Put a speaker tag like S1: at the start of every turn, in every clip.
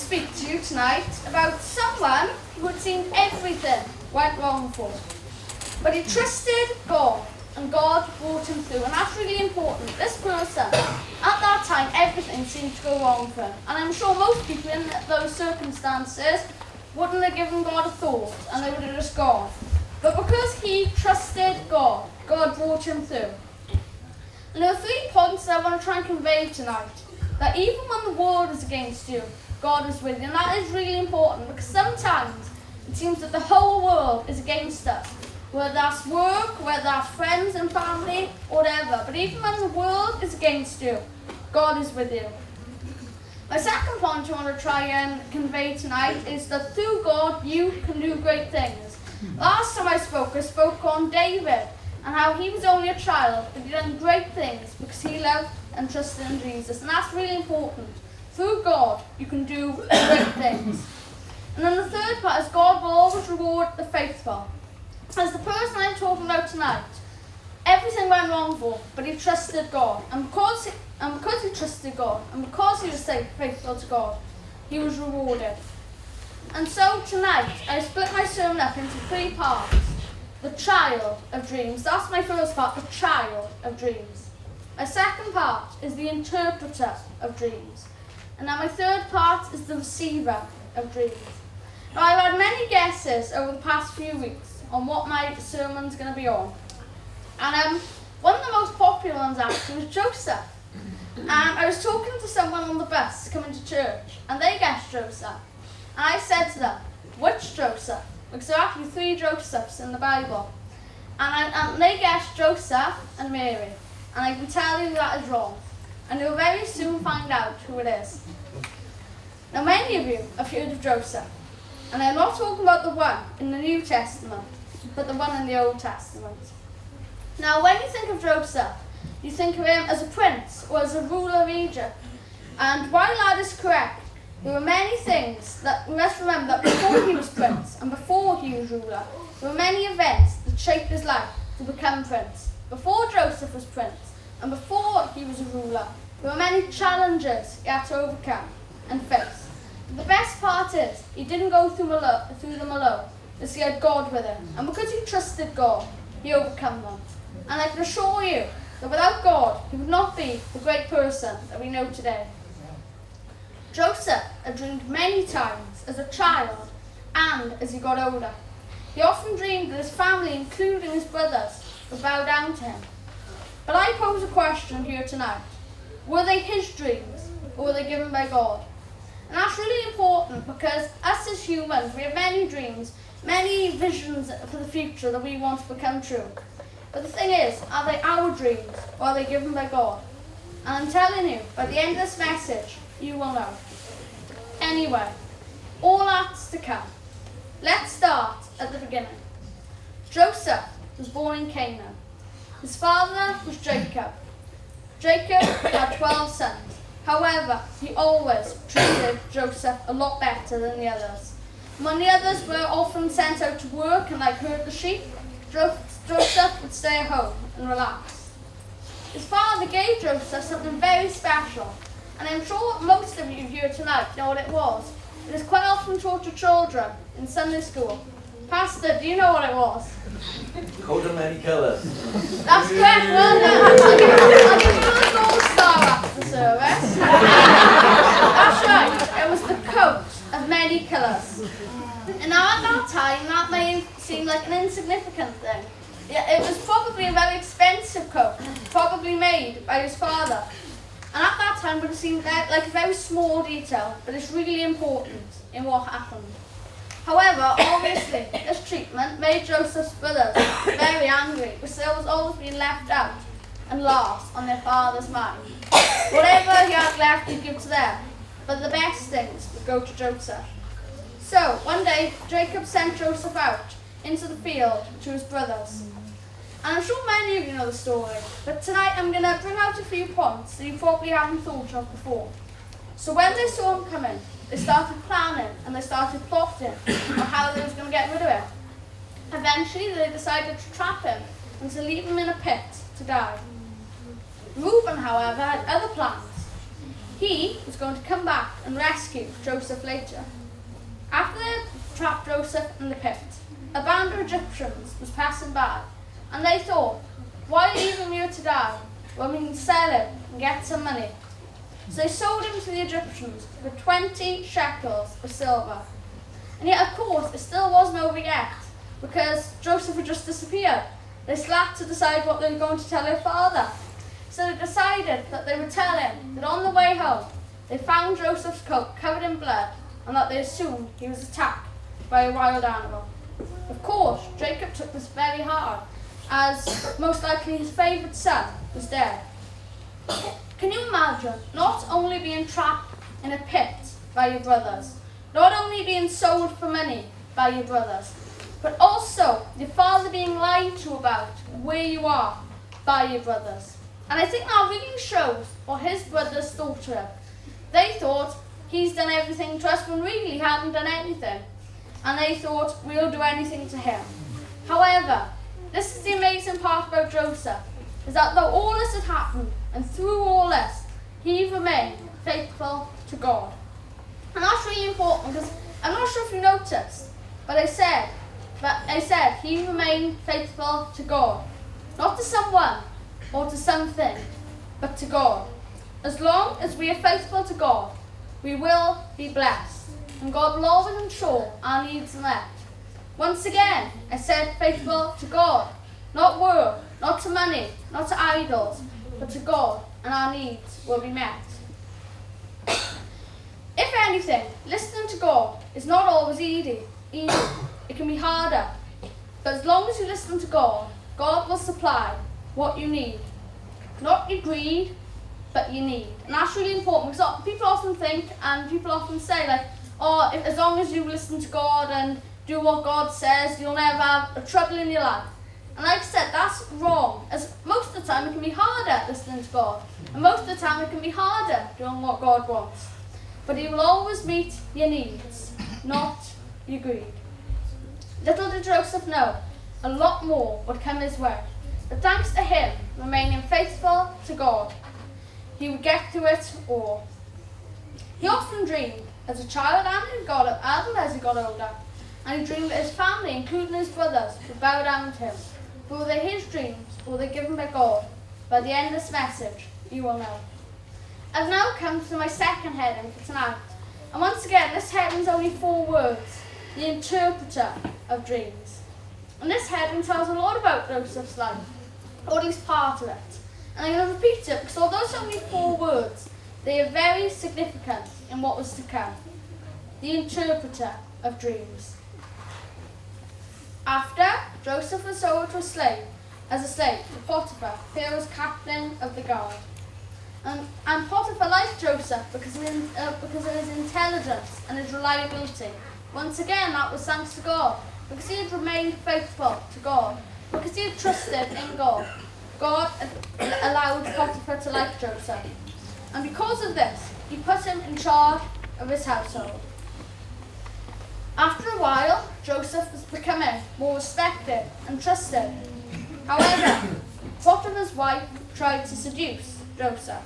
S1: speak to you tonight about someone who had seen everything went wrong for. But he trusted God, and God brought him through. And that's really important. This person, at that time, everything seemed to go wrong for him. And I'm sure most people in those circumstances wouldn't have given God a thought, and they would have just gone. But because he trusted God, God brought him through. And there are 3 points that I want to try and convey tonight. That even when the world is against you, God is with you. And that is really important, because sometimes it seems that the whole world is against us. Whether that's work, whether that's friends and family, or whatever. But even when the world is against you, God is with you. My second point I want to try and convey tonight is that through God, you can do great things. Last time I spoke on David and how he was only a child, but he done great things because he loved and trusted in Jesus. And that's really important. Through God, you can do great things. And then the third part is God will always reward the faithful. As the person I'm talking about tonight, everything went wrong for him, but he trusted God. And because he trusted God, and because he was faithful to God, he was rewarded. And so tonight, I split my sermon up into 3 parts. The child of dreams. That's my first part, the child of dreams. My second part is the interpreter of dreams. And now my third part is the receiver of dreams. Now I've had many guesses over the past few weeks on what my sermon's going to be on. And one of the most popular ones actually was Joseph. And I was talking to someone on the bus coming to church, and they guessed Joseph. And I said to them, which Joseph? Because there are actually 3 Josephs in the Bible. And they guessed Joseph and Mary. And I can tell you that is wrong. And you'll very soon find out who it is. Now many of you have heard of Joseph. And I'm not talking about the one in the New Testament, but the one in the Old Testament. Now when you think of Joseph, you think of him as a prince or as a ruler of Egypt. And while that is correct, there were many things that we must remember that before he was prince and before he was ruler, there were many events that shaped his life to become prince. Before Joseph was prince and before he was a ruler, there were many challenges he had to overcome and face. But the best part is, he didn't go through them alone, as he had God with him. And because he trusted God, he overcome them. And I can assure you that without God, he would not be the great person that we know today. Joseph had dreamed many times as a child and as he got older. He often dreamed that his family, including his brothers, would bow down to him. But I pose a question here tonight. Were they his dreams, or were they given by God? And that's really important because us as humans, we have many dreams, many visions for the future that we want to become true. But the thing is, are they our dreams, or are they given by God? And I'm telling you, by the end of this message, you will know. Anyway, all that's to come. Let's start at the beginning. Joseph was born in Canaan. His father was Jacob. Jacob had 12 sons. However, he always treated Joseph a lot better than the others. When the others were often sent out to work and herd the sheep, Joseph would stay at home and relax. His father gave Joseph something very special, and I'm sure most of you here tonight know what it was. It is quite often taught to children in Sunday school. Pastor, do you know what it was?
S2: Coat of many colours.
S1: That's correct, well done. I'll give you a gold star after the service. That's right, it was the coat of many colours. And now at that time, that may seem like an insignificant thing. Yeah, it was probably a very expensive coat, probably made by his father. And at that time, it would have seemed like a very small detail, but it's really important in what happened. However, obviously, this treatment made Joseph's brothers very angry because they was always being left out and last on their father's mind. Whatever he had left, he'd give to them, but the best things would go to Joseph. So, one day, Jacob sent Joseph out into the field to his brothers. And I'm sure many of you know the story, but tonight I'm going to bring out a few points that you probably haven't thought of before. So when they saw him coming, they started planning and they started plotting on how they was going to get rid of him. Eventually, they decided to trap him and to leave him in a pit to die. Reuben, however, had other plans. he was going to come back and rescue Joseph later. After they had trapped Joseph in the pit, a band of Egyptians was passing by, and they thought, why leave him here to die when we can sell him and get some money? So they sold him to the Egyptians for 20 shekels of silver. And yet, of course, it still wasn't over yet, because Joseph had just disappeared. They still had to decide what they were going to tell their father. So they decided that they would tell him that on the way home, they found Joseph's coat covered in blood, and that they assumed he was attacked by a wild animal. Of course, Jacob took this very hard, as most likely his favourite son was dead. Can you imagine not only being trapped in a pit by your brothers, not only being sold for money by your brothers, but also your father being lied to about where you are by your brothers? And I think that really shows what his brothers thought to him. They thought he's done everything to us when really he hadn't done anything. And they thought we'll do anything to him. However, this is the amazing part about Joseph, is that though all this had happened, and through all this, he remained faithful to God. And that's really important, because I'm not sure if you noticed, but I said he remained faithful to God. Not to someone or to something, but to God. As long as we are faithful to God, we will be blessed, and God will always ensure our needs are met. Once again, I said faithful to God, not work, not to money, not to idols, but to God, and our needs will be met. If anything, listening to God is not always easy. It can be harder. But as long as you listen to God, God will supply what you need. Not your greed, but your need. And that's really important, because people often think, and people often say, like, oh, as long as you listen to God and do what God says, you'll never have a trouble in your life. And like I said, that's wrong. As most of the time it can be harder listening to God. And most of the time it can be harder doing what God wants. But He will always meet your needs, not your greed. Little did Joseph know, a lot more would come his way. But thanks to him remaining faithful to God, he would get through it all. He often dreamed as a child and as he got older. And he dreamed that his family, including his brothers, would bow down to him. But were they his dreams, or were they given by God? By the end of this message, you will know. I've now come to my second heading for tonight. And once again, this heading's only 4 words: the interpreter of dreams. And this heading tells a lot about Joseph's life, or at least part of it. And I'm going to repeat it, because although it's only 4 words, they are very significant in what was to come. The interpreter of dreams. After, Joseph was sold to as a slave to Potiphar, Pharaoh's captain of the guard. And Potiphar liked Joseph because of his intelligence and his reliability. Once again, that was thanks to God, because he had remained faithful to God, because he had trusted in God. God allowed Potiphar to like Joseph. And because of this, he put him in charge of his household. After a while, Joseph was becoming more respected and trusted. However, Potiphar's wife tried to seduce Joseph.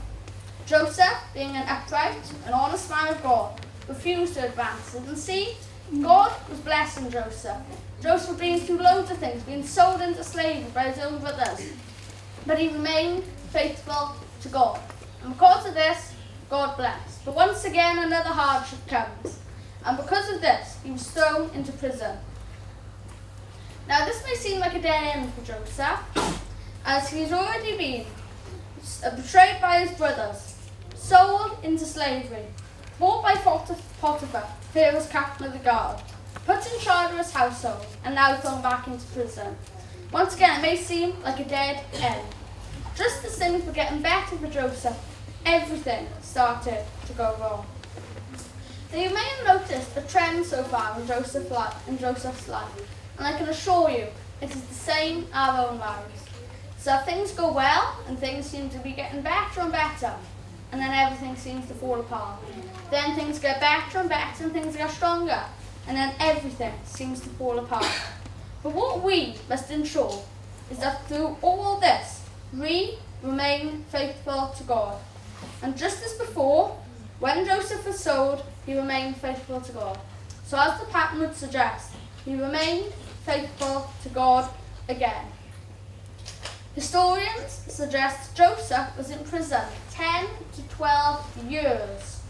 S1: Joseph, being an upright and honest man of God, refused to advance it. And see, God was blessing Joseph. Joseph had been through loads of things, being sold into slavery by his own brothers. But he remained faithful to God. And because of this, God blessed. But once again, another hardship comes. And because of this, he was thrown into prison. Now, this may seem like a dead end for Joseph, as he's already been betrayed by his brothers, sold into slavery, bought by Potiphar, Pharaoh's captain of the guard, put in charge of his household, and now thrown back into prison. Once again, it may seem like a dead end. Just as things were getting better for Joseph, everything started to go wrong. Now, you may have noticed a trend so far in Joseph's life, and I can assure you, it is the same in our own lives. So things go well, and things seem to be getting better and better, and then everything seems to fall apart. Then things get better and better, and things get stronger, and then everything seems to fall apart. But what we must ensure is that through all this, we remain faithful to God. And just as before, When Joseph was sold, he remained faithful to God. So as the pattern would suggest, he remained faithful to God again. Historians suggest Joseph was in prison 10 to 12 years.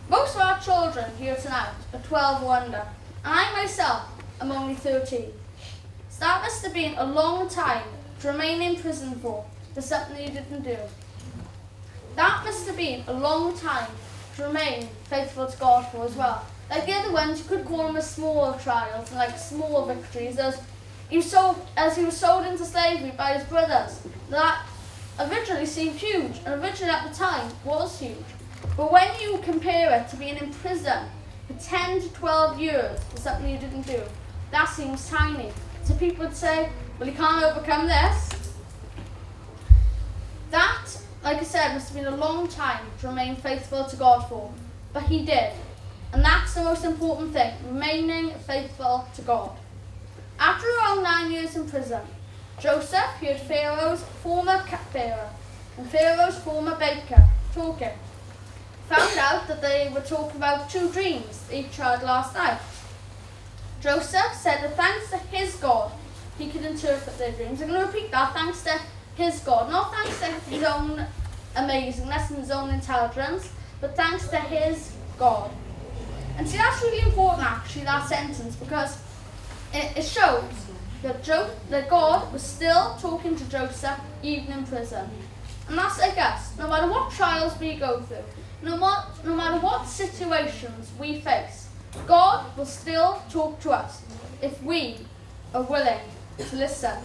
S1: Most of our children here tonight are 12 or under, and I myself am only 13. So that must have been a long time to remain in prison for something you didn't do. That must have been a long time to remain faithful to God for as well. Like the other ones, you could call them as small trials and like small victories, as he was sold into slavery by his brothers. That originally seemed huge, and originally at the time was huge. But when you compare it to being in prison for 10 to 12 years for something you didn't do, that seems tiny. So people would say, well, you can't overcome this. That, like I said, must have been a long time to remain faithful to God for. But he did. And that's the most important thing, remaining faithful to God. After around 9 years in prison, Joseph heard Pharaoh's former cupbearer and Pharaoh's former baker talking. Found out that they were talking about 2 dreams they each had last night. Joseph said that thanks to his God, he could interpret their dreams. I'm going to repeat that, thanks to his God. Not thanks to his own amazingness and his own intelligence, but thanks to his God. And see, that's really important actually, that sentence, because it shows that God was still talking to Joseph even in prison. And that's like us. No matter what trials we go through, no matter what situations we face, God will still talk to us if we are willing to listen.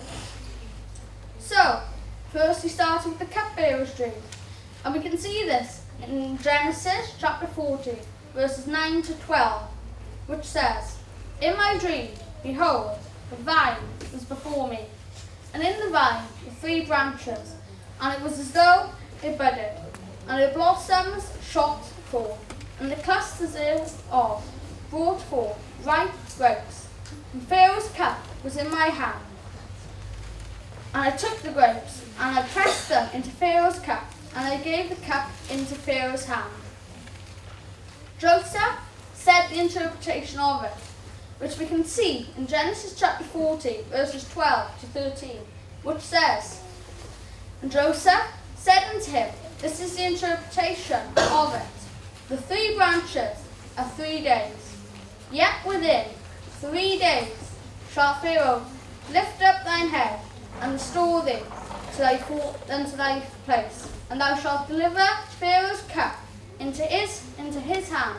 S1: So, first we start with the cupbearer's dream. And we can see this in Genesis chapter 40, verses 9 to 12, which says, "In my dream, behold, the vine was before me, and in the vine were 3 branches, and it was as though it budded, and her blossoms shot forth, and the clusters thereof brought forth ripe grapes. And Pharaoh's cup was in my hand. And I took the grapes, and I pressed them into Pharaoh's cup, and I gave the cup into Pharaoh's hand." Joseph said the interpretation of it, which we can see in Genesis chapter 40, verses 12 to 13, which says, "And Joseph said unto him, this is the interpretation of it. The 3 branches are 3 days. Yet within 3 days shall Pharaoh lift up thine head, and restore thee unto thy place. And thou shalt deliver Pharaoh's cup into his hand,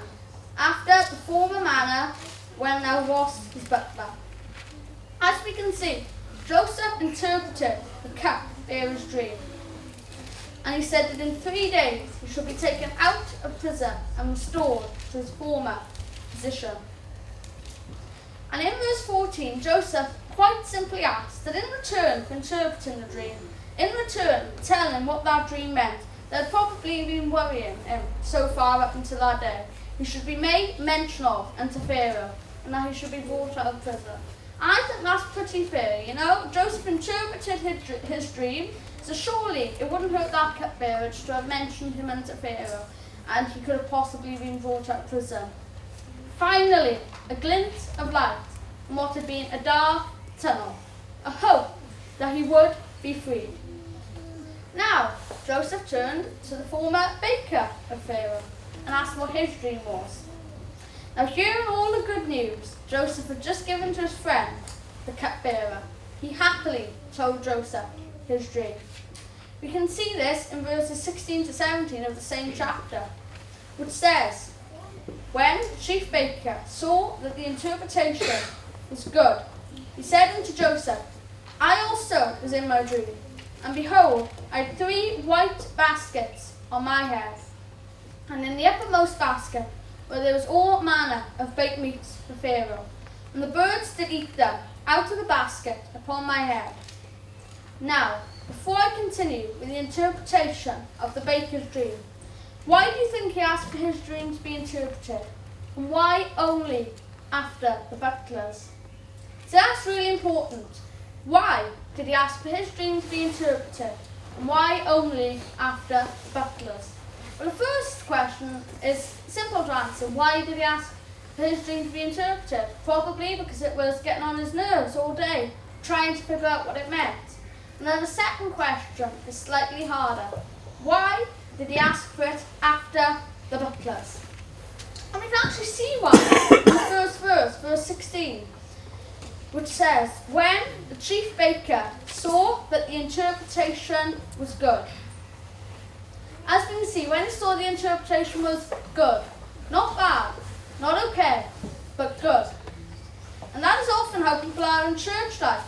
S1: after the former manner when thou wast his butler." As we can see, Joseph interpreted the cupbearer's dream. And he said that in 3 days he should be taken out of prison and restored to his former position. And in verse 14, Joseph quite simply asked that in return for interpreting the dream, in return for telling him what that dream meant, that had probably been worrying him so far up until that day, he should be made mention of unto Pharaoh, and that he should be brought out of prison. And I think that's pretty fair, you know. Joseph interpreted his dream, so surely it wouldn't hurt that cupbearer to have mentioned him unto Pharaoh, and he could have possibly been brought out of prison. Finally, a glimpse of light from what had been a dark tunnel, a hope that he would be freed. Now, Joseph turned to the former baker of Pharaoh and asked what his dream was. Now, hearing all the good news Joseph had just given to his friend, the cupbearer, he happily told Joseph his dream. We can see this in verses 16 to 17 of the same chapter, which says, "When the chief baker saw that the interpretation was good, he said unto Joseph, I also was in my dream, and behold, I had 3 white baskets on my head, and in the uppermost basket where there was all manner of baked meats for Pharaoh, and the birds did eat them out of the basket upon my head." Now, before I continue with the interpretation of the baker's dream, why do you think he asked for his dream to be interpreted? And why only after the butler's? So that's really important. Why did he ask for his dream to be interpreted? And why only after the butler's? Well, the first question is simple to answer. Why did he ask for his dream to be interpreted? Probably because it was getting on his nerves all day, trying to figure out what it meant. And then the second question is slightly harder. Why did he ask for it after the butlers? And we can actually see one in the first verse, verse 16, which says, when the chief baker saw that the interpretation was good. As we can see, when he saw the interpretation was good, not bad, not okay, but good. And that is often how people are in church life.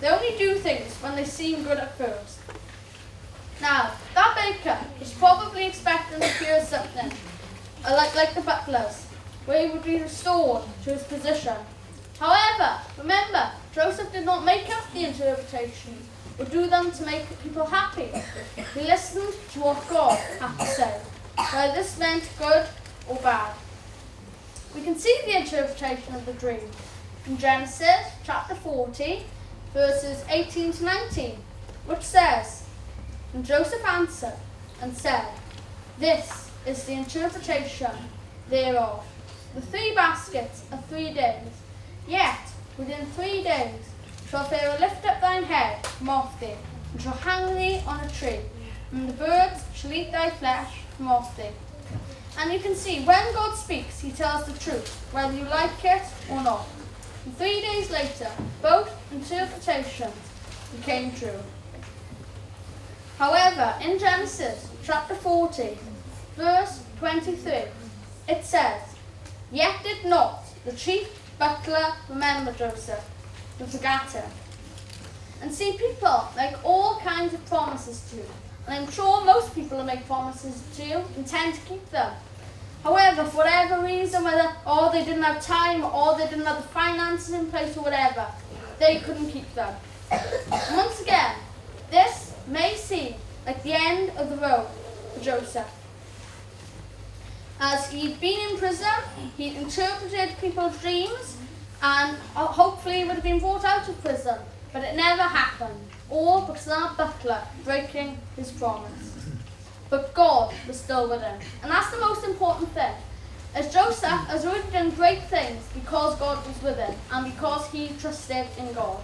S1: They only do things when they seem good at first. Now, that baker was probably expecting to hear something, like the butlers, where he would be restored to his position. However, remember, Joseph did not make up the interpretations or do them to make people happy. He listened to what God had to say, whether this meant good or bad. We can see the interpretation of the dream in Genesis chapter 40, verses 18 to 19, which says, and Joseph answered and said, this is the interpretation thereof. The 3 baskets are 3 days, yet within 3 days shall Pharaoh lift up thine head from off thee, and shall hang thee on a tree, and the birds shall eat thy flesh from off thee. And you can see, when God speaks, he tells the truth, whether you like it or not. And 3 days later, both interpretations became true. However, in Genesis chapter 40, verse 23, it says, yet did not the chief butler remember Joseph, but forgot him. And see, people make all kinds of promises to you, and I'm sure most people who make promises to you intend to keep them. However, for whatever reason, whether they didn't have time or they didn't have the finances in place or whatever, they couldn't keep them. And once again, this may seem like the end of the road for Joseph. As he'd been in prison, he'd interpreted people's dreams, and hopefully he would have been brought out of prison. But it never happened, all because of that butler breaking his promise. But God was still with him. And that's the most important thing. As Joseph has already done great things because God was with him and because he trusted in God.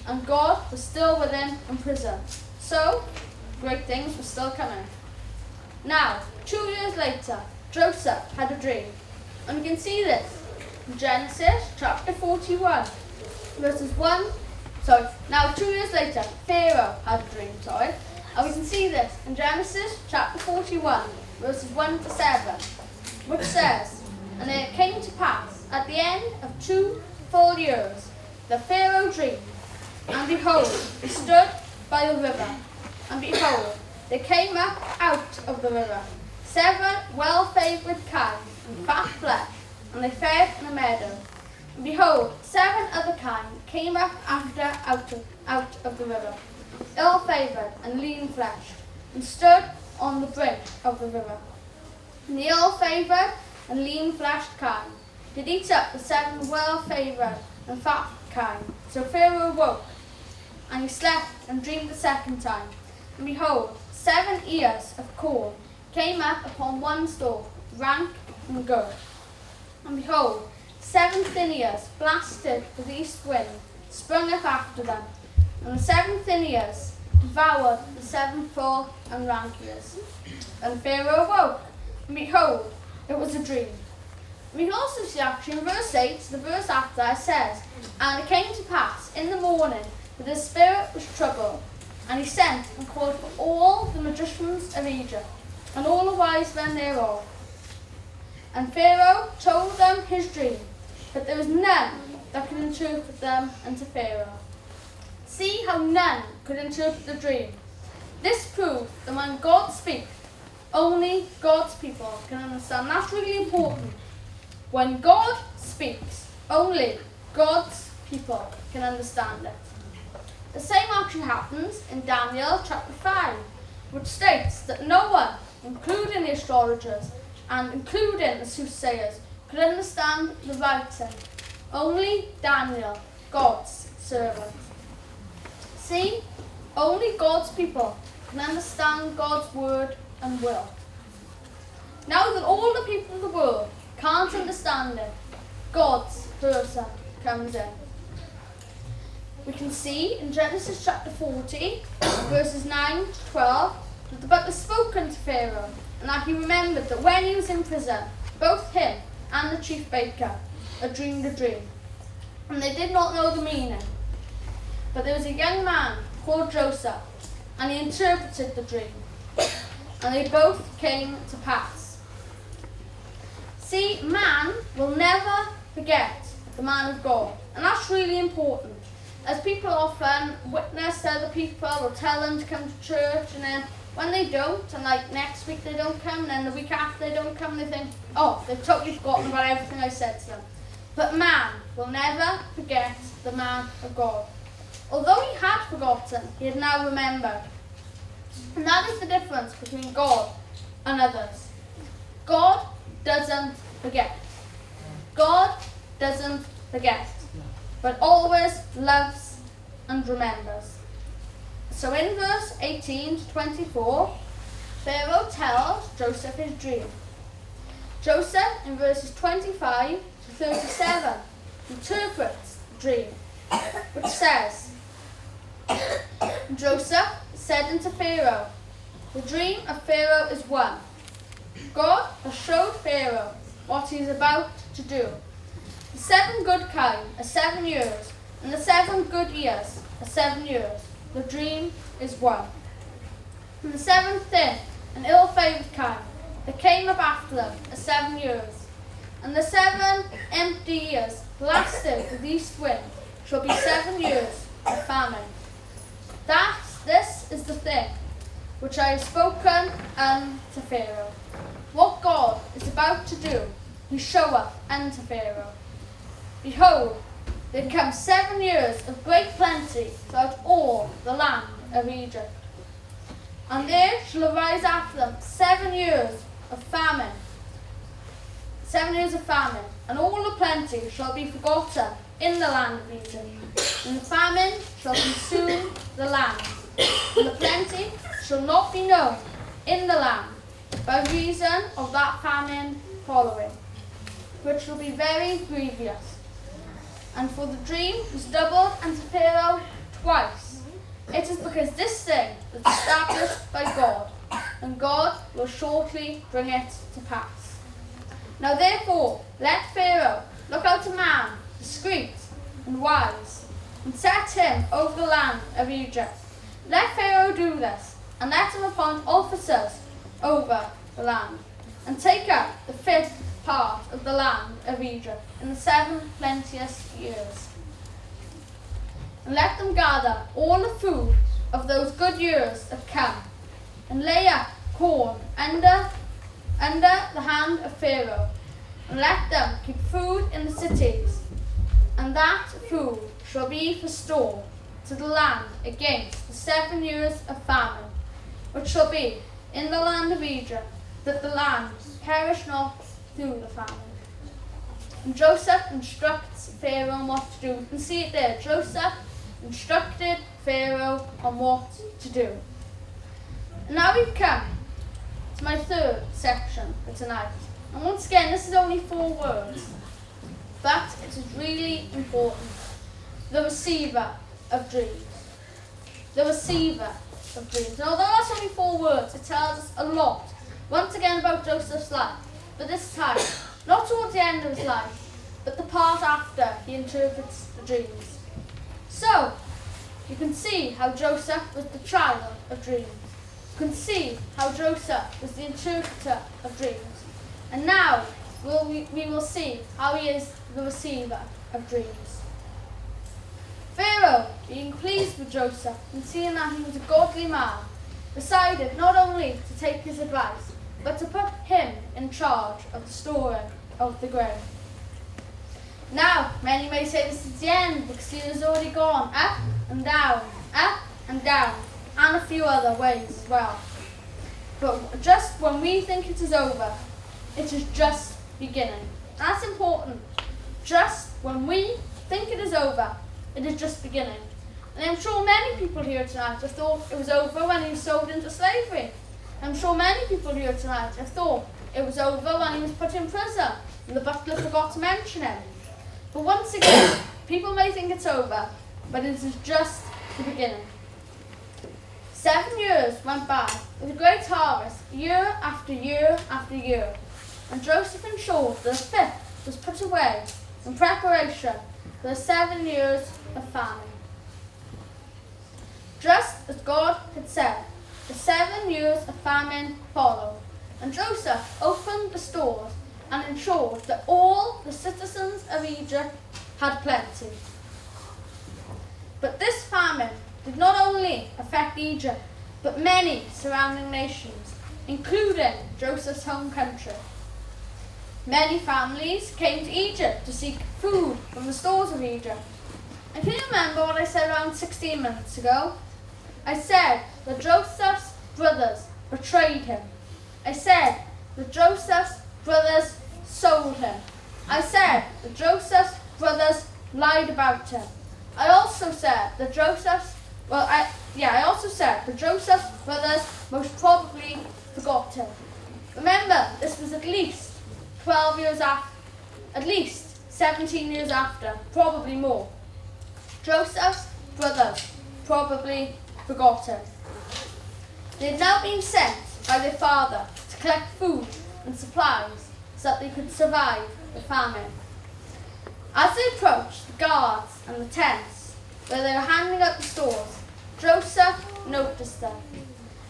S1: And God was still with him in prison. So, great things were still coming. Now, 2 years later, Joseph had a dream. And we can see this in Genesis chapter 41, verses 1. Now 2 years later, Pharaoh had a dream, And we can see this in Genesis chapter 41, verses 1 to 7, which says, and it came to pass at the end of 2 full years, that Pharaoh dreamed, and behold, he stood by the river, and behold, there came up out of the river 7 well-favoured kine and fat flesh, and they fed in a meadow. And behold, 7 other kine came up after out of the river, ill-favoured and lean-fleshed, and stood on the brink of the river. And the ill-favoured and lean-fleshed kine did eat up the 7 well-favoured and fat kine. So Pharaoh awoke, and he slept and dreamed the second time. And behold, 7 ears of corn came up upon one stalk, rank and good. And behold, 7 thin ears, blasted with the east wind, sprung up after them. And the 7 thin ears devoured the 7 full and rank ears. And Pharaoh awoke, and behold, it was a dream. We can also see actually in verse 8, the verse after, it says, and it came to pass in the morning that his spirit was troubled, and he sent and called for all the magicians of Egypt, and all the wise men thereof. And Pharaoh told them his dream, but there was none that could interpret them unto Pharaoh. See how none could interpret the dream. This proved that when God speaks, only God's people can understand. That's really important. When God speaks, only God's people can understand it. The same actually happens in Daniel chapter 5, which states that no one, including the astrologers and including the soothsayers, could understand the writing. Only Daniel, God's servant. See, only God's people can understand God's word and will. Now that all the people of the world can't understand it, God's person comes in. We can see in Genesis chapter 40, verses 9 to 12, that the book was spoken to Pharaoh, and that he remembered that when he was in prison, both him and the chief baker had dreamed a dream, and they did not know the meaning. But there was a young man called Joseph, and he interpreted the dream, and they both came to pass. See, man will never forget the man of God, and that's really important. As people often witness to other people or tell them to come to church, and then when they don't, and like next week they don't come, and then the week after they don't come, they think, oh, they've totally forgotten about everything I said to them. But man will never forget the man of God. Although he had forgotten, he had now remembered. And that is the difference between God and others. God doesn't forget. God doesn't forget, but always loves and remembers. So in verse 18 to 24, Pharaoh tells Joseph his dream. Joseph, in verses 25 to 37, interprets the dream, which says, Joseph said unto Pharaoh, the dream of Pharaoh is one. God has showed Pharaoh what he is about to do. The 7 good kine are 7 years, and the 7 good years are 7 years. The dream is one. And the 7th thin and ill-favoured kine that came up after them are 7 years, and the 7 empty years lasted with east wind shall be 7 years of famine. This is the thing which I have spoken unto Pharaoh. What God is about to do, he showeth unto Pharaoh. Behold, there come 7 years of great plenty throughout all the land of Egypt. And there shall arise after them 7 years of famine. 7 years of famine, and all the plenty shall be forgotten in the land of Egypt. And the famine shall consume the land, and the plenty shall not be known in the land by reason of that famine following, which shall be very grievous. And for the dream was doubled unto Pharaoh twice. It is because this thing was established by God, and God will shortly bring it to pass. Now therefore let Pharaoh look out a man discreet and wise, and set him over the land of Egypt. Let Pharaoh do this, and let him appoint officers over the land, and take up the 5th part of the land of Egypt in the 7 plenteous years. And let them gather all the food of those good years that come, and lay up corn under the hand of Pharaoh, and let them keep food in the cities, and that food shall be for store to the land against the 7 years of famine, which shall be in the land of Egypt, that the land perish not through the famine. And Joseph instructs Pharaoh on what to do. You can see it there. Joseph instructed Pharaoh on what to do. And now we've come to my 3rd section for tonight. And once again, this is only 4 words, but it is really important. The receiver of dreams. The receiver of dreams. And although that's only 4 words, it tells us a lot, once again, about Joseph's life. But this time, not towards the end of his life, but the part after he interprets the dreams. So, you can see how Joseph was the child of dreams. You can see how Joseph was the interpreter of dreams. And now, we will see how he is the receiver of dreams. Pharaoh, being pleased with Joseph and seeing that he was a godly man, decided not only to take his advice, but to put him in charge of the storing of the grain. Now, many may say this is the end because he has already gone up and down, and a few other ways as well. But just when we think it is over, it is just beginning. That's important. Just when we think it is over, it is just beginning. And I'm sure many people here tonight have thought it was over when he was sold into slavery. I'm sure many people here tonight have thought it was over when he was put in prison and the butler forgot to mention him. But once again, people may think it's over, but it is just the beginning. 7 years went by with a great harvest, year after year after year, and Joseph ensured that a fifth was put away in preparation for the 7 years of famine. Just as God had said, the 7 years of famine followed, and Joseph opened the stores and ensured that all the citizens of Egypt had plenty. But this famine did not only affect Egypt, but many surrounding nations, including Joseph's home country. Many families came to Egypt to seek food from the stores of Egypt. And can you remember what I said around 16 minutes ago? I said that Joseph's brothers betrayed him. I said that Joseph's brothers sold him. I said that Joseph's brothers lied about him. I also said that Joseph's brothers most probably forgot him. Remember, this was at least 12 years after, at least 17 years after, probably more. Joseph's brothers probably forgot him. They had now been sent by their father to collect food and supplies so that they could survive the famine. As they approached the guards and the tents where they were handing out the stores, Joseph noticed them.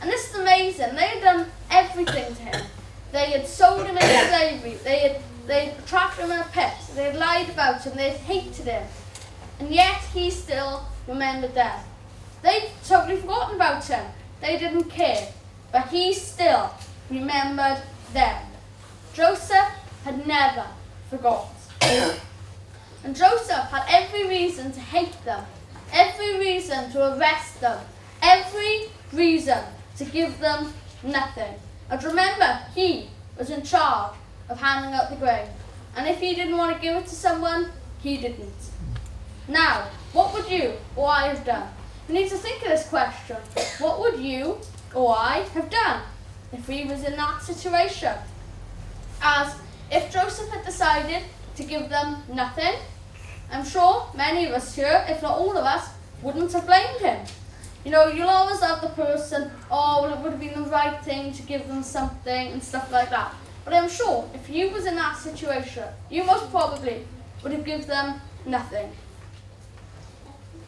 S1: And this is amazing. They had done everything to him. They had sold him into slavery. They had trapped him in a pit. They had lied about him. They had hated him. And yet he still remembered them. They'd totally forgotten about him. They didn't care. But he still remembered them. Joseph had never forgot. And Joseph had every reason to hate them, every reason to arrest them, every reason to give them nothing. And remember, he was in charge of handing out the grain. And if he didn't want to give it to someone, he didn't. Now, what would you or I have done? We need to think of this question. What would you or I have done if we was in that situation? As if Joseph had decided to give them nothing, I'm sure many of us here, if not all of us, wouldn't have blamed him. You know, you'll always have the person, oh, well, it would have been the right thing to give them something and stuff like that. But I'm sure if you was in that situation, you most probably would have given them nothing.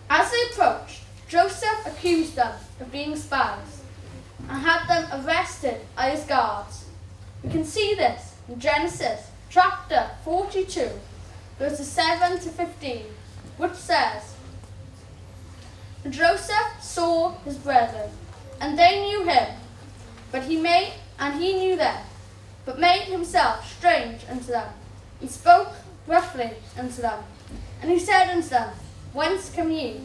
S1: As they approached, Joseph accused them of being spies and had them arrested by his guards. We can see this in Genesis chapter 42, verses 7 to 15, which says, "And Joseph saw his brethren, and they knew him, and he knew them, but made himself strange unto them, and spoke roughly unto them. And he said unto them, Whence come ye?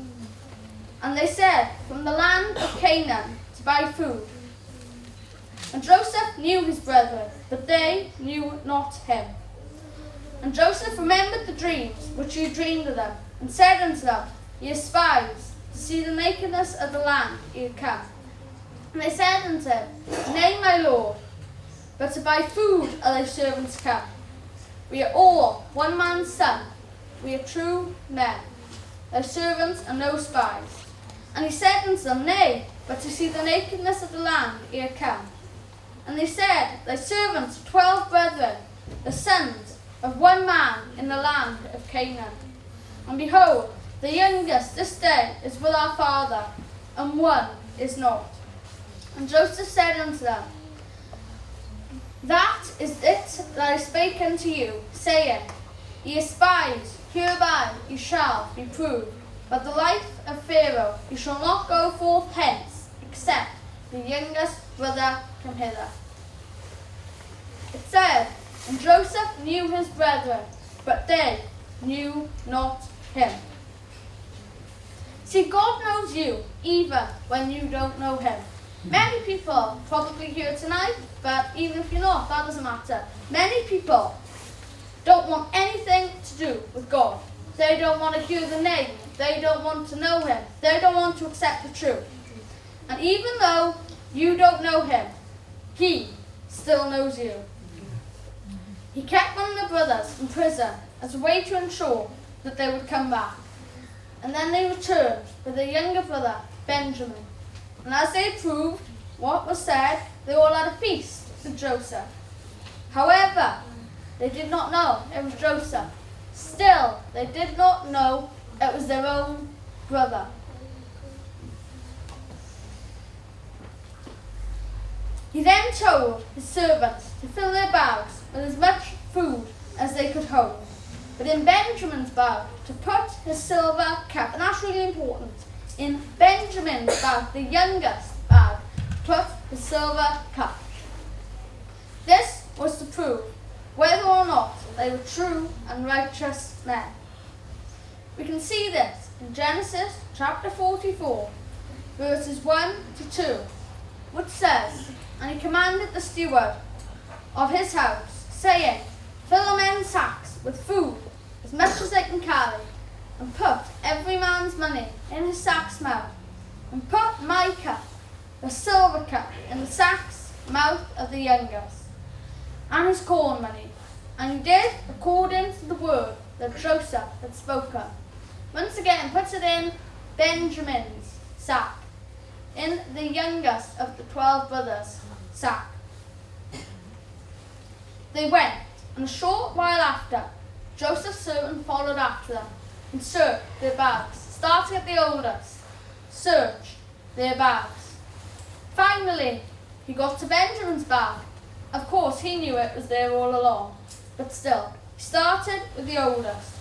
S1: And they said, From the land of Canaan, to buy food. And Joseph knew his brethren, but they knew not him. And Joseph remembered the dreams which he had dreamed of them, and said unto them, Ye are spies, to see the nakedness of the land ye had come. And they said unto him, Nay, my lord, but to buy food are thy servants come. We are all one man's son, we are true men. Thy servants are no spies. And he said unto them, Nay, but to see the nakedness of the land ye are come. And they said, Thy servants are 12 brethren, the sons of one man in the land of Canaan. And behold, the youngest this day is with our father, and one is not. And Joseph said unto them, That is it that I spake unto you, saying, Ye are spies, hereby ye shall be proved. But the life of Pharaoh, ye shall not go forth hence, except the youngest brother come hither. It said, And Joseph knew his brethren, but they knew not him. See, God knows you, even when you don't know him. Many people probably here tonight, but even if you're not, that doesn't matter. Many people don't want anything to do with God. They don't want to hear the name. They don't want to know him. They don't want to accept the truth. And even though you don't know him, he still knows you. He kept one of the brothers in prison as a way to ensure that they would come back. And then they returned with their younger brother, Benjamin. And as they proved what was said, they all had a feast with Joseph. However, they did not know it was Joseph. Still, they did not know it was their own brother. He then told his servants to fill their bags with as much food as they could hold. But in Benjamin's bag, to put his silver cup, and that's really important, in Benjamin's bag, the youngest bag, put his silver cup. This was to prove whether or not they were true and righteous men. We can see this in Genesis chapter 44, verses 1 to 2, which says, "And he commanded the steward of his house, saying, Fill the men's sacks with food, as much as they can carry, and put every man's money in his sack's mouth, and put my cup, the silver cup, in the sack's mouth of the youngest, and his corn money. And he did according to the word that Joseph had spoken." Once again, puts it in Benjamin's sack, in the youngest of the 12 brothers' sack. They went, and a short while after, Joseph's servant followed after them and searched their bags, starting at the oldest, searched their bags. Finally, he got to Benjamin's bag. Of course, he knew it was there all along, but still, he started with the oldest.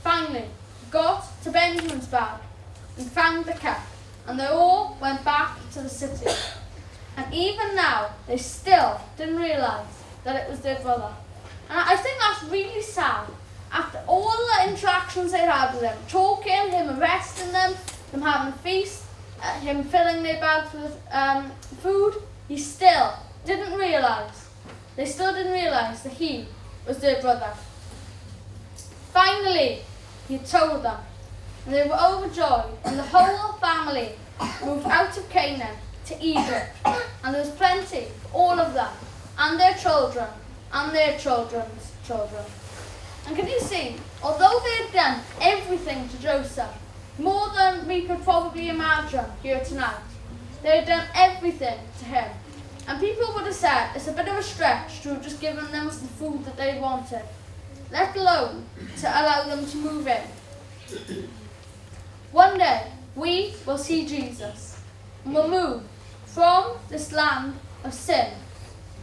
S1: Finally, he got to Benjamin's bag and found the cup, and they all went back to the city. And even now, they still didn't realise that it was their brother. And I think that's really sad. After all the interactions they had with him, talking, him arresting them having a feast, him filling their bags with food, he still didn't realise. They still didn't realise that he was their brother. Finally, he told them, and they were overjoyed, and the whole family moved out of Canaan to Egypt, and there was plenty for all of them, and their children, and their children's children. And can you see, although they had done everything to Joseph, more than we could probably imagine here tonight, they had done everything to him. And people would have said it's a bit of a stretch to have just given them the food that they wanted, let alone to allow them to move in. One day, we will see Jesus, and will move from this land of sin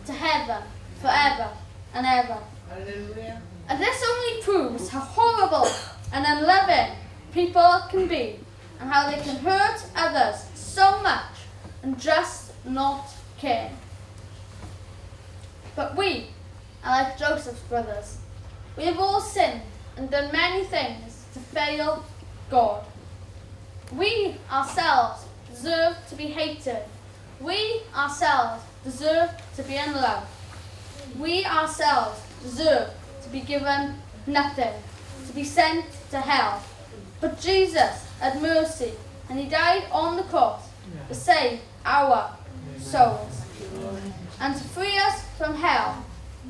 S1: to heaven forever and ever.
S3: Hallelujah.
S1: And this only proves how horrible and unloving people can be, and how they can hurt others so much and just not care. But we are like Joseph's brothers. We have all sinned and done many things to fail God. We ourselves deserve to be hated. We ourselves deserve to be unloved. We ourselves deserve to be given nothing, to be sent to hell. But Jesus had mercy, and he died on the cross to save our souls, and to free us from hell,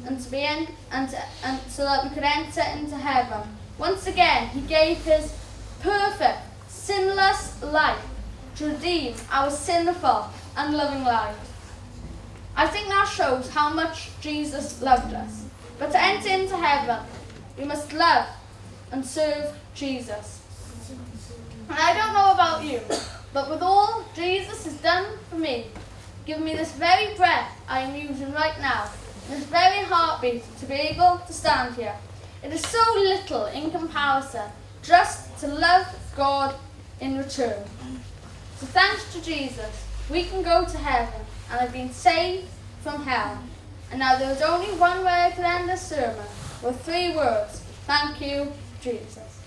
S1: and so that we could enter into heaven. Once again, he gave his perfect, sinless life to redeem our sinful, unloving lives. I think that shows how much Jesus loved us. But to enter into heaven, we must love and serve Jesus. And I don't know about you, but with all Jesus has done for me, given me this very breath I am using right now, this very heartbeat to be able to stand here, it is so little in comparison just to love God in return. So thanks to Jesus, we can go to heaven and have been saved from hell. And now there is only one way I can end this sermon, with 3 words. Thank you, Jesus.